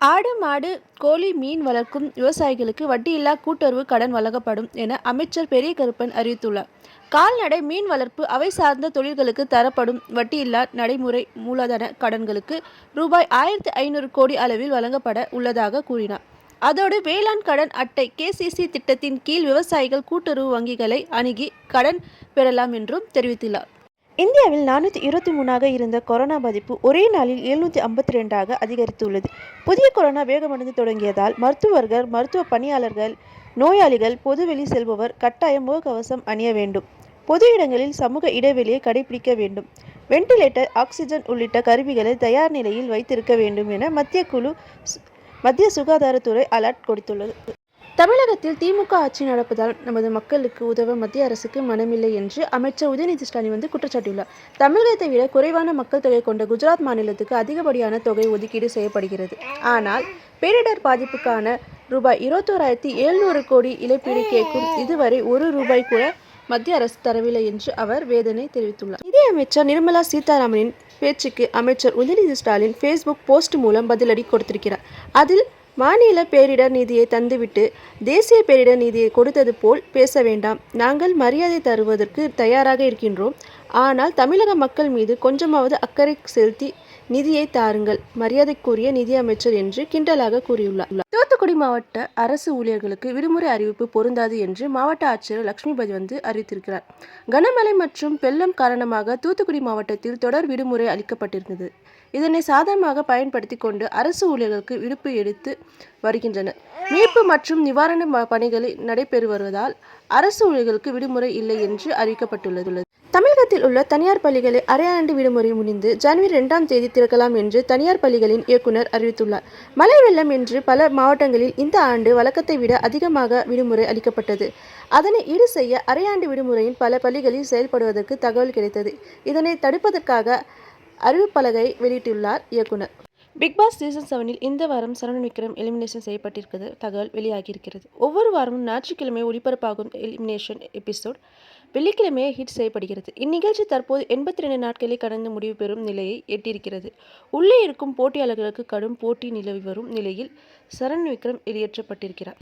ஆடு, மாடு, கோழி, மீன் வளர்க்கும் விவசாயிகளுக்கு வட்டியில்லா கூட்டுறவு கடன் வழங்கப்படும் என அமைச்சர் பெரியகருப்பன் அறிவித்துள்ளார். கால்நடை, மீன் வளர்ப்பு, அவை சார்ந்த தொழில்களுக்கு தரப்படும் வட்டியில்லா நடைமுறை மூலதன கடன்களுக்கு ரூ.1500 கோடி அளவில் வழங்கப்பட உள்ளதாக கூறினார். அதோடு வேளாண் கடன் அட்டை KCC திட்டத்தின் கீழ் விவசாயிகள் கூட்டுறவு வங்கிகளை அணுகி கடன் பெறலாம் என்றும் தெரிவித்துள்ளார். இந்தியாவில் 423ஆக இருந்த கொரோனா பாதிப்பு ஒரே நாளில் 752ஆக அதிகரித்துள்ளது. புதிய கொரோனா வேகமடைந்து தொடங்கியதால் மருத்துவர்கள், மருத்துவ பணியாளர்கள், நோயாளிகள், பொதுவெளி செல்பவர் கட்டாயம் முகக்கவசம் அணிய வேண்டும். பொது இடங்களில் சமூக இடைவெளியை கடைபிடிக்க வேண்டும். வெண்டிலேட்டர், ஆக்சிஜன் உள்ளிட்ட கருவிகளை தயார் நிலையில் வைத்திருக்க வேண்டும் என மத்திய சுகாதாரத்துறை அலர்ட் கொடுத்துள்ளது. தமிழகத்தில் திமுக ஆட்சி நடப்பதால் நமது மக்களுக்கு உதவ மத்திய அரசுக்கு மனமில்லை என்று அமைச்சர் உதயநிதி ஸ்டாலின் குற்றச்சாட்டியுள்ளார். தமிழகத்தை விட குறைவான மக்கள் தொகை கொண்ட குஜராத் மாநிலத்துக்கு அதிகப்படியான தொகை ஒதுக்கீடு செய்யப்படுகிறது. ஆனால் பேரிடர் பாதிப்புக்கான ரூ.21,700 கோடி இழப்பீடு கேட்கும் இதுவரை ₹1 கூட மத்திய அரசு தரவில்லை என்று அவர் வேதனை தெரிவித்துள்ளார். நிதியமைச்சர் நிர்மலா சீதாராமனின் பேச்சுக்கு அமைச்சர் உதயநிதி ஸ்டாலின் ஃபேஸ்புக் போஸ்ட் மூலம் பதிலடி கொடுத்திருக்கிறார். அதில் மாநில பேரிடர் நிதியை தந்துவிட்டு தேசிய பேரிடர் நிதியை கொடுத்தது போல் பேச வேண்டாம். நாங்கள் மரியாதை தருவதற்கு தயாராக இருக்கின்றோம். ஆனால் தமிழக மக்கள் மீது கொஞ்சமாவது அக்கறை செலுத்தி நிதியை தாருங்கள். மரியாதைக்குரிய நிதியமைச்சர் என்று கிண்டலாக கூறியுள்ளார். தூத்துக்குடி மாவட்ட அரசு ஊழியர்களுக்கு விடுமுறை அறிவிப்பு பொருந்தாது என்று மாவட்ட ஆட்சியர் லட்சுமிபதி அறிவித்திருக்கிறார். கனமழை மற்றும் வெள்ளம் காரணமாக தூத்துக்குடி மாவட்டத்தில் தொடர் விடுமுறை அளிக்கப்பட்டிருந்தது. இதனை சாதகமாக பயன்படுத்தி கொண்டு அரசு ஊழியர்களுக்கு விடுப்பு எடுத்து வருகின்றனர். மீட்பு மற்றும் நிவாரண பணிகள் நடைபெறு வருவதால் அரசு ஊழியர்களுக்கு விடுமுறை இல்லை என்று அறிவிக்கப்பட்டுள்ளது. தமிழகத்தில் உள்ள தனியார் பள்ளிகளை அரையாண்டு விடுமுறை முடிந்து ஜனவரி 2ஆம் தேதி திறக்கலாம் என்று தனியார் பள்ளிகளின் இயக்குனர் அறிவித்துள்ளார். மழை வெள்ளம் என்று பல மாவட்டங்களில் இந்த ஆண்டு வழக்கத்தை விட அதிகமாக விடுமுறை அளிக்கப்பட்டது. அதனை ஈடு செய்ய அரையாண்டு விடுமுறையின் பல பள்ளிகளில் செயல்படுவதற்கு தகவல் கிடைத்தது. இதனை தடுப்பதற்காக அறிவிப்பலகை வெளியிட்டுள்ளார் இயக்குனர். பிக்பாஸ் சீசன் 7இல் இந்த வாரம் சரவணன் விக்ரம் எலிமினேஷன் செய்யப்பட்டிருக்கிறது தகவல் வெளியாகியிருக்கிறது. ஒவ்வொரு வாரமும் ஞாயிற்றுக்கிழமை ஒளிபரப்பாகும் எலிமினேஷன் எபிசோட் வெள்ளிக்கிழமையே ஹிட் செய்யப்படுகிறது. இந்நிகழ்ச்சி தற்போது 82 நாட்களை கடந்து முடிவு பெறும் நிலையை எட்டியிருக்கிறது. உள்ளே இருக்கும் போட்டியாளர்களுக்கு கடும் போட்டி நிலவி வரும் நிலையில் சரவணன் விக்ரம் வெளியேற்றப்பட்டிருக்கிறார்.